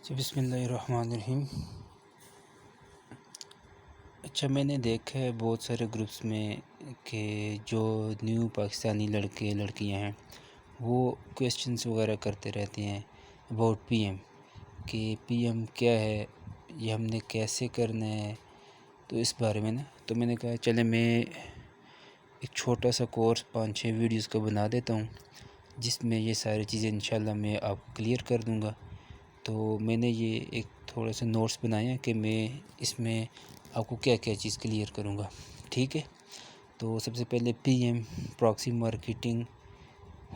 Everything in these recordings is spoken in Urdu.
جی بسم اللہ الرحمن الرحیم۔ اچھا، میں نے دیکھا ہے بہت سارے گروپس میں کہ جو نیو پاکستانی لڑکے لڑکیاں ہیں وہ کویسچنس وغیرہ کرتے رہتے ہیں اباؤٹ پی ایم، کہ پی ایم کیا ہے، یہ ہم نے کیسے کرنا ہے، تو اس بارے میں تو میں نے کہا چلے میں ایک چھوٹا سا کورس 5-6 ویڈیوز کا بنا دیتا ہوں جس میں یہ ساری چیزیں انشاءاللہ میں آپ کو کلیئر کر دوں گا۔ تو میں نے یہ ایک تھوڑا سا نوٹس بنایا کہ میں اس میں آپ کو کیا کیا چیز کلیئر کروں گا، ٹھیک ہے۔ تو سب سے پہلے پی ایم پراکسی مارکیٹنگ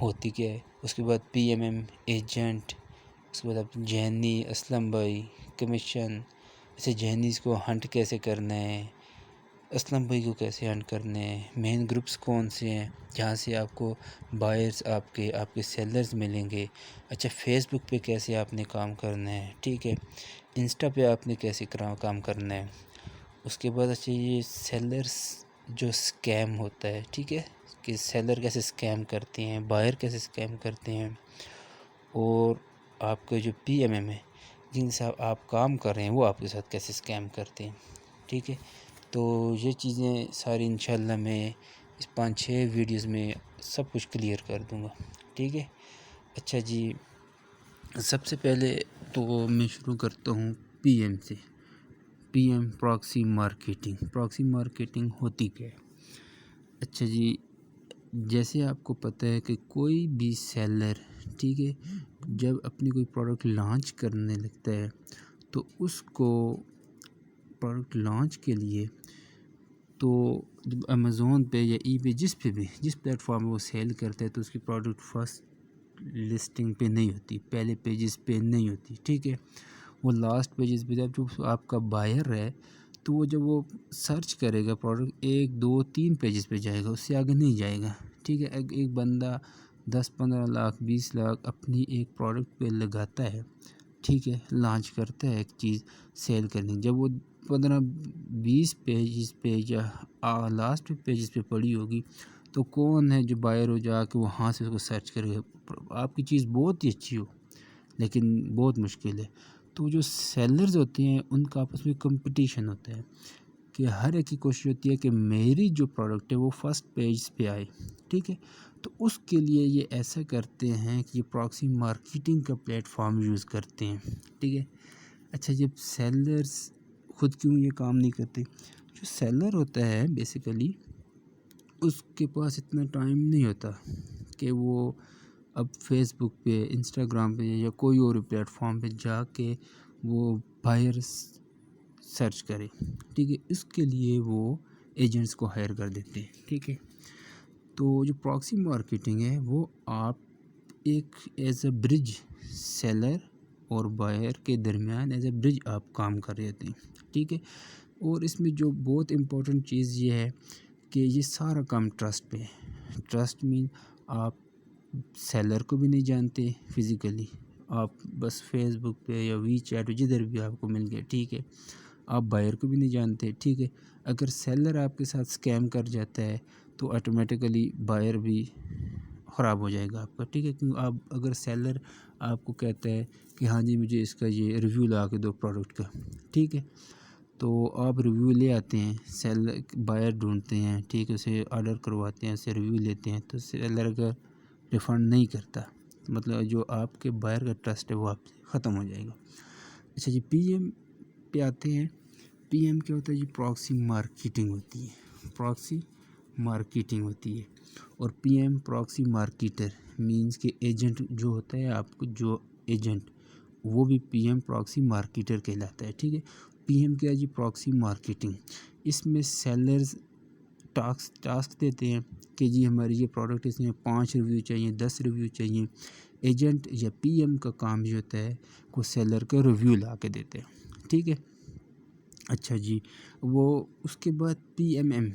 ہوتی کیا ہے، اس کے بعد پی ایم ایم ایجنٹ، اس کے بعد آپ جہنی اسلم بھائی کمیشن، ایسے جہنیز کو ہنٹ کیسے کرنا ہے، اسلم بھائی کو کیسے ہنٹ کرنا ہے، مین گروپس کون سے ہیں جہاں سے آپ کو بائرز آپ کے سیلرز ملیں گے۔ اچھا، فیس بک پہ کیسے آپ نے کام کرنا ہے، ٹھیک ہے، انسٹا پہ آپ نے کیسے کام کرنا ہے۔ اس کے بعد اچھا یہ سیلرز جو سکیم ہوتا ہے، ٹھیک ہے، کہ سیلر کیسے سکیم کرتے ہیں، بائر کیسے سکیم کرتے ہیں، اور آپ کے جو پی ایم ایم ہے جن سے آپ کام کر رہے ہیں وہ آپ کے ساتھ کیسے سکیم کرتے ہیں، ٹھیک ہے۔ تو یہ چیزیں ساری انشاءاللہ میں اس 5-6 ویڈیوز میں سب کچھ کلیئر کر دوں گا، ٹھیک ہے۔ اچھا جی، سب سے پہلے تو میں شروع کرتا ہوں پی ایم سے۔ پی ایم پراکسی مارکیٹنگ ہوتی کیا ہے؟ اچھا جی، جیسے آپ کو پتہ ہے کہ کوئی بھی سیلر، ٹھیک ہے، جب اپنی کوئی پروڈکٹ لانچ کرنے لگتا ہے تو اس کو پروڈکٹ لانچ کے لیے تو جب امیزون پہ یا ای پہ جس پلیٹ فارم وہ سیل کرتا ہے تو اس کی پروڈکٹ فرسٹ لسٹنگ پہ نہیں ہوتی، پہلے پیجز پہ نہیں ہوتی، ٹھیک ہے، وہ لاسٹ پیجز پہ جب آپ کا بائر ہے تو وہ جب وہ سرچ کرے گا پروڈکٹ 1-2-3 پیجز پہ جائے گا، اس سے آگے نہیں جائے گا، ٹھیک ہے۔ ایک بندہ 10-15 لاکھ 20 لاکھ اپنی ایک پروڈکٹ پہ لگاتا ہے، ٹھیک ہے، لانچ کرتا ہے ایک چیز سیل کرنے، جب وہ 15-20 پیجز پہ یا لاسٹ پیجز پہ پڑی ہوگی تو کون ہے جو بائر ہو جا کے وہاں سے اس کو سرچ کرے گا؟ آپ کی چیز بہت ہی اچھی ہو لیکن بہت مشکل ہے، تو جو سیلرز ہوتے ہیں ان کا آپس میں کمپٹیشن ہوتا ہے کہ ہر ایک کی کوشش ہوتی ہے کہ میری جو پروڈکٹ ہے وہ فرسٹ پیج پہ آئے، ٹھیک ہے۔ تو اس کے لیے یہ ایسا کرتے ہیں کہ یہ پراکسی مارکیٹنگ کا پلیٹ فارم یوز کرتے ہیں، ٹھیک ہے۔ اچھا، جب سیلرز خود کیوں یہ کام نہیں کرتے؟ جو سیلر ہوتا ہے بیسیکلی اس کے پاس اتنا ٹائم نہیں ہوتا کہ وہ اب فیس بک پہ، انسٹاگرام پہ یا کوئی اور پلیٹ فارم پہ جا کے وہ بائرس سرچ کرے، ٹھیک ہے، اس کے لیے وہ ایجنٹس کو ہائر کر دیتے ہیں، ٹھیک ہے۔ تو جو پراکسی مارکیٹنگ ہے وہ آپ ایک ایز اے برج سیلر اور بائر کے درمیان ایز اے برج آپ کام کر رہے ہوتے ہیں، ٹھیک ہے۔ اور اس میں جو بہت امپورٹنٹ چیز یہ ہے کہ یہ سارا کام ٹرسٹ پہ ہے۔ ٹرسٹ مین آپ سیلر کو بھی نہیں جانتے فزیکلی، آپ بس فیس بک پہ یا وی چیٹ جدھر بھی آپ کو مل گیا، ٹھیک ہے، آپ بائر کو بھی نہیں جانتے، ٹھیک ہے۔ اگر سیلر آپ کے ساتھ سکیم کر جاتا ہے تو آٹومیٹیکلی بائر بھی خراب ہو جائے گا آپ کا، ٹھیک ہے، کیونکہ آپ اگر سیلر آپ کو کہتا ہے کہ ہاں جی مجھے اس کا یہ ریویو لا کے دو پروڈکٹ کا، ٹھیک ہے، تو آپ ریویو لے آتے ہیں، بائر ڈھونڈتے ہیں، ٹھیک ہے، اسے آرڈر کرواتے ہیں، اسے ریویو لیتے ہیں، تو سیلر اگر ریفنڈ نہیں کرتا مطلب جو آپ کے بائر کا ٹرسٹ ہے وہ آپ سے ختم ہو جائے گا۔ اچھا جی، پی ایم پہ آتے ہیں۔ پی ایم کیا ہوتا ہے جی؟ پراکسی مارکیٹنگ ہوتی ہے، پراکسی مارکیٹنگ ہوتی ہے، اور P M proxy marketer means کہ ایجنٹ جو ہوتا ہے آپ کو، جو ایجنٹ وہ بھی پی ایم پراکسی مارکیٹر کہلاتا ہے، ٹھیک ہے۔ پی ایم کیا جی؟ پراکسی مارکیٹنگ، اس میں سیلرز ٹاسک دیتے ہیں کہ جی ہماری یہ پروڈکٹ، اس میں 5 ریویو چاہیے، 10 ریویو چاہیے۔ ایجنٹ یا پی ایم کا کام یہ ہوتا ہے کہ سیلر کا ریویو لا کے دیتے ہیں، ٹھیک ہے۔ اچھا جی، وہ اس کے بعد پی ایم ایم،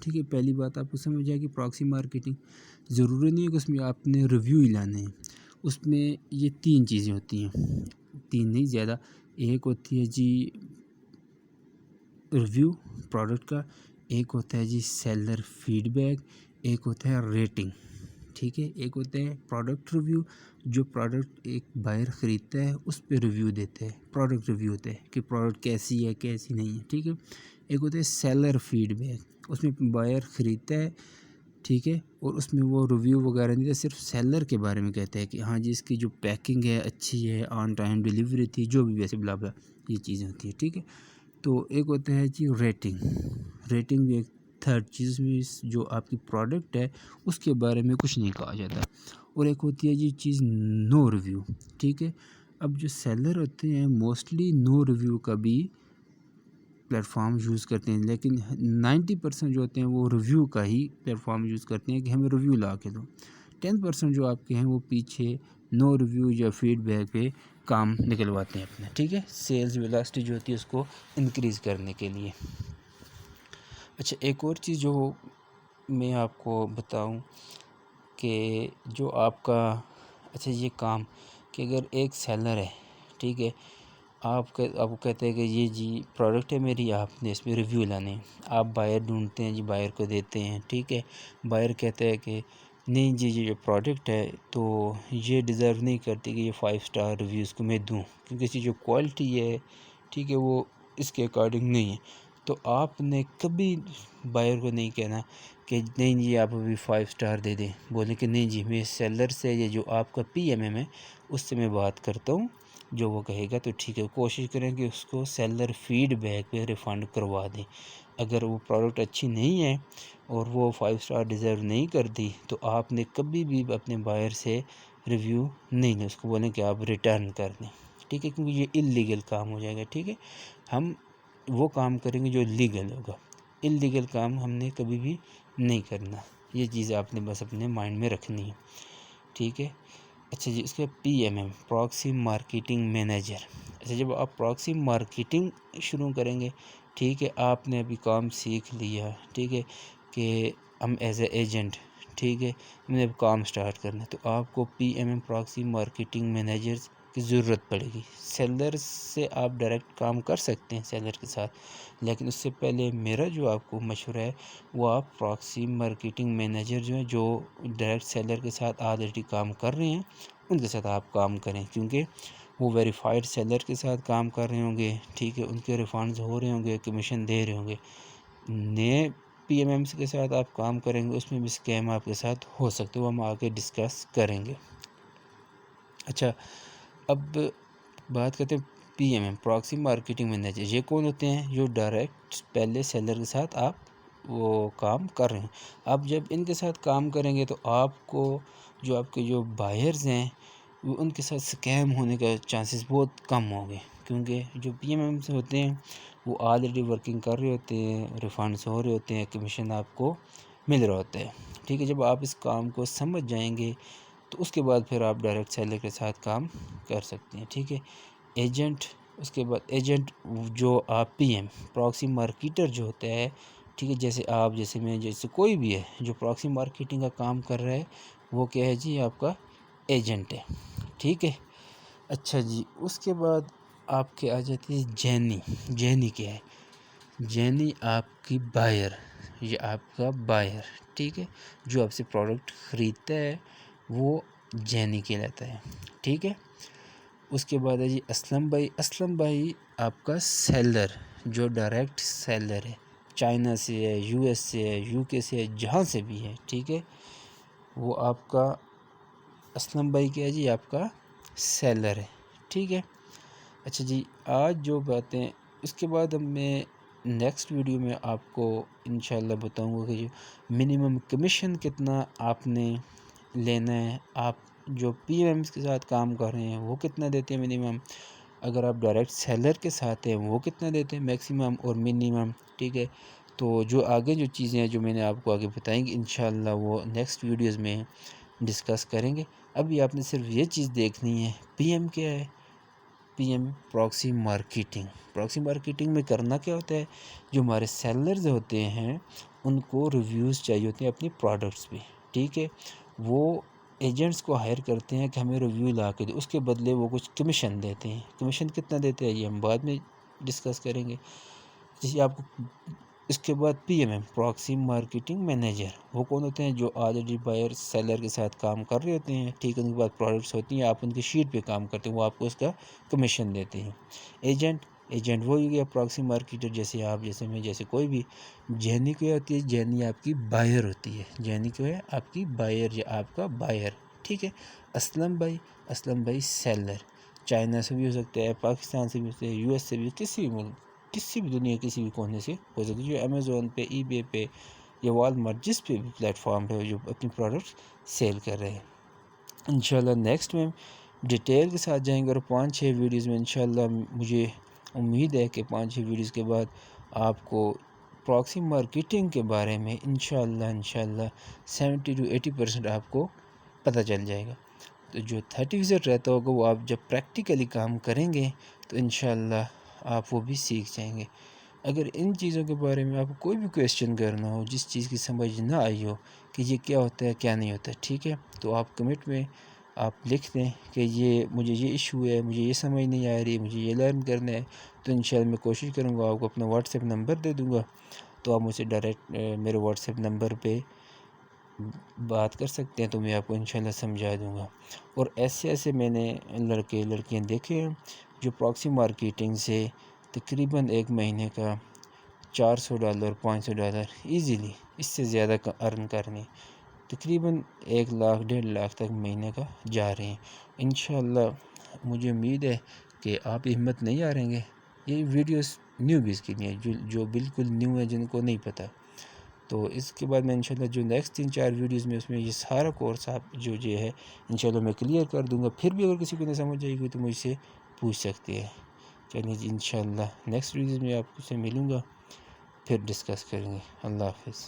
ٹھیک ہے، پہلی بات آپ کو سمجھ جائے کہ پراکسی مارکیٹنگ ضروری نہیں ہے کہ اس میں آپ نے ریویو ہی لانے ہیں، اس میں یہ 3 چیزیں ہوتی ہیں، 3 نہیں زیادہ، ایک ہوتی ہے جی ریویو پروڈکٹ کا، ایک ہوتا ہے جی سیلر فیڈ بیک، ایک ہوتا ہے ریٹنگ، ٹھیک ہے. ایک ہوتے ہیں پروڈکٹ ریویو، جو پروڈکٹ ایک بائر خریدتا ہے اس پہ ریویو دیتے ہیں، پروڈکٹ ریویو ہوتا ہے کہ پروڈکٹ کیسی ہے کیسی نہیں ہے. ٹھیک ہے. ایک ہوتا ہے سیلر فیڈ بیک، اس میں بائر خریدتا ہے، ٹھیک ہے، اور اس میں وہ ریویو وغیرہ نہیں دیتا، صرف سیلر کے بارے میں کہتا ہے کہ ہاں جی اس کی جو پیکنگ ہے اچھی ہے، آن ٹائم ڈیلیوری تھی، جو بھی ویسے بلا بلا یہ چیزیں ہوتی ہیں. ٹھیک ہے. تو ایک ہوتا ہے جی ریٹنگ. ریٹنگ بھی ایک تھرڈ چیز بھی جو آپ کی پروڈکٹ ہے اس کے بارے میں کچھ نہیں کہا جاتا. اور ایک ہوتی ہے جی چیز نو ریویو. ٹھیک ہے. اب جو سیلر ہوتے ہیں موسٹلی نو ریویو کا بھی پلیٹ فارم یوز کرتے ہیں، لیکن 90% جو ہوتے ہیں وہ ریویو کا ہی پلیٹ فارم یوز کرتے ہیں کہ ہمیں ریویو لا کے دو. 10% جو آپ کے ہیں وہ پیچھے نو ریویو یا فیڈ بیک پہ کام نکلواتے ہیں اپنا. ٹھیک ہے. سیلز ویلاسٹی جو ہوتی ہے اس کو انکریز کرنے کے لیے. اچھا ایک اور چیز جو میں آپ کو بتاؤں کہ جو آپ کا اچھا یہ کام کہ اگر ایک سیلر ہے، ٹھیک ہے، آپ کو کہتے ہیں کہ یہ جی پروڈکٹ ہے میری، آپ نے اس میں ریویو لانے ہیں، آپ بائر ڈھونڈتے ہیں جی، بائر کو دیتے ہیں. ٹھیک ہے. بائر کہتا ہے کہ نہیں جی یہ جو پروڈکٹ ہے تو یہ ڈیزرو نہیں کرتی کہ یہ 5 اسٹار ریویوز کو میں دوں، کیونکہ اس کی جو کوالٹی ہے، ٹھیک ہے، وہ اس کے اکارڈنگ نہیں ہے. تو آپ نے کبھی بائر کو نہیں کہنا کہ نہیں جی آپ ابھی 5 اسٹار دے دیں، بولیں کہ نہیں جی میں سیلر سے یہ جو آپ کا پی ایم ایم ہے اس سے میں بات کرتا ہوں، جو وہ کہے گا تو ٹھیک ہے. کوشش کریں کہ اس کو سیلر فیڈ بیک پہ ریفنڈ کروا دیں. اگر وہ پروڈکٹ اچھی نہیں ہے اور وہ 5 اسٹار ڈیزرو نہیں کرتی تو آپ نے کبھی بھی اپنے بائر سے ریویو نہیں لیں، اس کو بولیں کہ آپ ریٹرن کر دیں. ٹھیک ہے. کیونکہ یہ اللیگل کام ہو جائے گا. ٹھیک ہے. ہم وہ کام کریں گے جو لیگل ہوگا، اللیگل کام ہم نے کبھی بھی نہیں کرنا. یہ چیز آپ نے بس اپنے مائنڈ میں رکھنی ہے. ٹھیک ہے. اچھا جی اس کے P M M proxy marketing manager. اچھا جب آپ پراکسی مارکیٹنگ شروع کریں گے، ٹھیک ہے، آپ نے ابھی کام سیکھ لیا، ٹھیک ہے، کہ ہم ایز اے ایجنٹ، ٹھیک ہے، ہم نے اب کام سٹارٹ کرنا ہے، تو آپ کو P M M proxy marketing managers کی ضرورت پڑے گی. سیلر سے آپ ڈائریکٹ کام کر سکتے ہیں سیلر کے ساتھ، لیکن اس سے پہلے میرا جو آپ کو مشورہ ہے وہ آپ پراکسی مارکیٹنگ مینیجر جو ہیں، جو ڈائریکٹ سیلر کے ساتھ آلریڈی کام کر رہے ہیں ان کے ساتھ آپ کام کریں، کیونکہ وہ ویریفائڈ سیلر کے ساتھ کام کر رہے ہوں گے. ٹھیک ہے. ان کے ریفنڈز ہو رہے ہوں گے، کمیشن دے رہے ہوں گے. نئے پی ایم ایم کے ساتھ آپ کام کریں گے اس میں بھی اسکیم آپ کے ساتھ ہو سکتے، وہ ہم آگے ڈسکس کریں گے. اچھا اب بات کرتے ہیں P M M proxy marketing manager. یہ کون ہوتے ہیں؟ جو ڈائریکٹ پہلے سیلر کے ساتھ آپ وہ کام کر رہے ہیں. اب جب ان کے ساتھ کام کریں گے تو آپ کو جو آپ کے جو بائرز ہیں وہ ان کے ساتھ سکیم ہونے کا چانسز بہت کم ہوں گے، کیونکہ جو پی ایم ایم سے ہوتے ہیں وہ آلریڈی ورکنگ کر رہے ہوتے ہیں، ریفنڈز ہو رہے ہوتے ہیں، کمیشن آپ کو مل رہا ہوتا ہے. ٹھیک ہے. جب آپ اس کام کو سمجھ جائیں گے تو اس کے بعد پھر آپ ڈائریکٹ سیلر کے ساتھ کام کر سکتے ہیں. ٹھیک ہے. ایجنٹ، اس کے بعد ایجنٹ جو آپ پی ایم پراکسی مارکیٹر جو ہوتا ہے، ٹھیک ہے، جیسے آپ، جیسے میں، جیسے کوئی بھی ہے جو پراکسی مارکیٹنگ کا کام کر رہا ہے وہ کیا ہے جی؟ آپ کا ایجنٹ ہے. ٹھیک ہے. اچھا جی اس کے بعد آپ کے آ جاتی ہے جینی. جینی کیا ہے؟ جینی آپ کی بائر، یہ آپ کا بائر، ٹھیک ہے، جو آپ سے پروڈکٹ خریدتا ہے وہ جینی کہلاتا ہے. ٹھیک ہے. اس کے بعد ہے جی اسلم بھائی. اسلم بھائی آپ کا سیلر، جو ڈائریکٹ سیلر ہے، چائنا سے ہے، یو ایس سے ہے، یو کے سے ہے، جہاں سے بھی ہے، ٹھیک ہے، وہ آپ کا اسلم بھائی کیا ہے جی؟ آپ کا سیلر ہے. ٹھیک ہے. اچھا جی آج جو باتیں، اس کے بعد میں نیکسٹ ویڈیو میں آپ کو انشاءاللہ بتاؤں گا کہ جو منیمم کمیشن کتنا آپ نے لینا ہے. آپ جو پی ایم ایمز کے ساتھ کام کر رہے ہیں وہ کتنا دیتے ہیں منیمم، اگر آپ ڈائریکٹ سیلر کے ساتھ ہیں وہ کتنا دیتے ہیں میکسیمم اور منیمم. ٹھیک ہے. تو جو آگے جو چیزیں ہیں جو میں نے آپ کو آگے بتائیں گی انشاءاللہ وہ نیکسٹ ویڈیوز میں ڈسکس کریں گے. ابھی آپ نے صرف یہ چیز دیکھنی ہے پی ایم کیا ہے. P M proxy marketing. Proxy marketing میں کرنا کیا ہوتا ہے؟ جو ہمارے سیلرز ہوتے ہیں ان کو ریویوز چاہیے ہوتے ہیں اپنی پروڈکٹس پہ. ٹھیک ہے. وہ ایجنٹس کو ہائر کرتے ہیں کہ ہمیں ریویو لا کے دے، اس کے بدلے وہ کچھ کمیشن دیتے ہیں. کمیشن کتنا دیتے ہیں یہ ہم بعد میں ڈسکس کریں گے. جیسے آپ کو اس کے بعد P M M proxy marketing manager, وہ کون ہوتے ہیں؟ جو آلریڈی بائر سیلر کے ساتھ کام کر رہے ہوتے ہیں، ٹھیک ہے، ان کے بعد پروڈکٹس ہوتی ہیں، آپ ان کی شیٹ پہ کام کرتے ہیں، وہ آپ کو اس کا کمیشن دیتے ہیں۔ ایجنٹ وہ ہو گیا پراکسی مارکیٹر، جیسے آپ، جیسے میں، جیسے کوئی بھی۔ جینی کیا ہوتی ہے؟ جینی آپ کی بائر ہوتی ہے، جینی کیا ہے؟ آپ کی بائر یا آپ کا بائر، ٹھیک ہے۔ اسلم بھائی سیلر، چائنا سے بھی ہو سکتا ہے، پاکستان سے بھی ہو سکتا ہے، یو ایس سے بھی، کسی بھی ملک، کسی بھی دنیا کسی بھی کونے سے ہو سکتی ہے، جو امیزون پہ، ای بے پہ یا والمارٹ، جس پہ بھی پلیٹ فارم پہ جو اپنی پروڈکٹس سیل کر رہے ہیں۔ انشاءاللہ نیکسٹ میں ڈیٹیل کے ساتھ جائیں گے، اور 5-6 ویڈیوز میں انشاءاللہ مجھے امید ہے کہ 5-6 ویڈیوز کے بعد آپ کو پراکسی مارکیٹنگ کے بارے میں انشاءاللہ 70 to 80% آپ کو پتہ چل جائے گا۔ تو جو 30% رہتا ہوگا وہ آپ جب پریکٹیکلی کام کریں گے تو انشاءاللہ آپ وہ بھی سیکھ جائیں گے۔ اگر ان چیزوں کے بارے میں آپ کو کوئی بھی کویسچن کرنا ہو، جس چیز کی سمجھ نہ آئی ہو کہ یہ کیا ہوتا ہے کیا نہیں ہوتا ہے، ٹھیک ہے، تو آپ کمنٹ میں آپ لکھ دیں کہ مجھے یہ ایشو ہے، مجھے یہ سمجھ نہیں آ رہی، مجھے یہ لرن کرنا ہے، تو انشاءاللہ میں کوشش کروں گا، آپ کو اپنا واٹس ایپ نمبر دے دوں گا، تو آپ مجھ سے ڈائریکٹ میرے واٹس ایپ نمبر پہ بات کر سکتے ہیں، تو میں آپ کو انشاءاللہ سمجھا دوں گا۔ اور ایسے میں نے لڑکیاں دیکھے ہیں جو پراکسی مارکیٹنگ سے تقریباً ایک مہینے کا $400 $500 ایزیلی، اس سے زیادہ ارن کرنے، تقریباً 1 لاکھ 1.5 لاکھ تک مہینے کا جا رہے ہیں۔ انشاءاللہ مجھے امید ہے کہ آپ ہمت نہیں ہاریں گے۔ یہ ویڈیوز نیو بیز کے لیے جو بالکل نیو ہے، جن کو نہیں پتہ، تو اس کے بعد میں انشاءاللہ جو نیکسٹ 3-4 ویڈیوز میں اس میں یہ سارا کورس آپ جو ہے انشاءاللہ میں کلیئر کر دوں گا۔ پھر بھی اگر کسی کو نہیں سمجھ آئے گی تو مجھ سے پوچھ سکتے ہیں۔ چلیے جی، انشاءاللہ نیکسٹ ویڈیوز میں آپ سے ملوں گا، پھر ڈسکس کریں گے۔ اللہ حافظ۔